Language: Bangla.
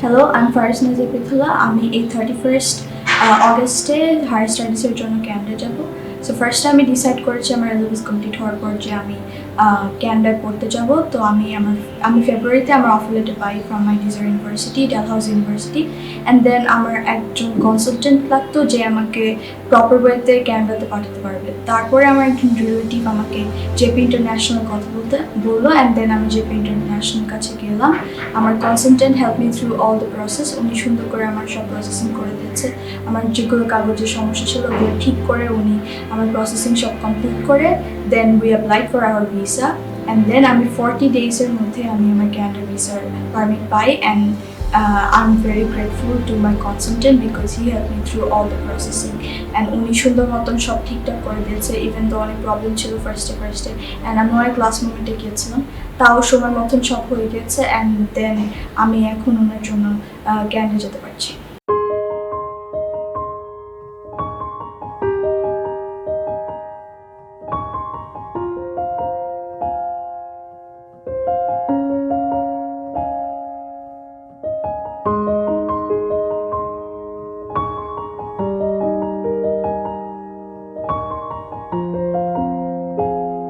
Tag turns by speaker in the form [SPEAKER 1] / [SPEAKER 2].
[SPEAKER 1] হ্যালো, আমি ফারস নাজির পিথুলা। আমি এই 31st অগস্টে হায়ার স্টাডিজের জন্য ক্যানাডা যাব। সো ফার্স্টে আমি ডিসাইড করেছি আমার এলএলবিস কমপ্লিট হওয়ার পর যে আমি ক্যানাডায় পড়তে যাব। তো আমি ফেব্রুয়ারিতে আমার অফার লেটার পাই from my desired university, Dalhousie university. And then আমার একজন কনসালটেন্ট লাগতো যে আমাকে প্রপার ওয়েতে ক্যানাডাতে পাঠাতে পারবে। তারপরে আমার একজন রিলেটিভ আমাকে জেপি ইন্টারন্যাশনাল কথা বললো। অ্যান্ড দেন আমি জেপি ইন্টারন্যাশনাল কাছে গেলাম। আমার consultant help me through all the process. উনি সুন্দর করে আমার সব প্রসেসিং করে দিচ্ছে। আমার যেগুলো কাগজের সমস্যা ছিল ওগুলো ঠিক করে উনি আমার প্রসেসিং সব কমপ্লিট করে then we applied for our visa. And then আমি 40 ডেজের মধ্যে আমি আমার ক্যানাডা ভিসার পারমিট পাই। And I'm very grateful to my consultant because he helped me through all the processing. And উনি সুন্দর মতন সব ঠিকঠাক করে দিয়েছে, ইভেন তো অনেক প্রবলেম ছিল ফার্স্টে। অ্যান্ড আমি অনেক লাস্ট মোমেন্টে গিয়েছিলাম, তাও সময় মতন সব হয়ে গেছে। অ্যান্ড দেন আমি এখন ওনার জন্য ক্যানাডা যেতে পারছি।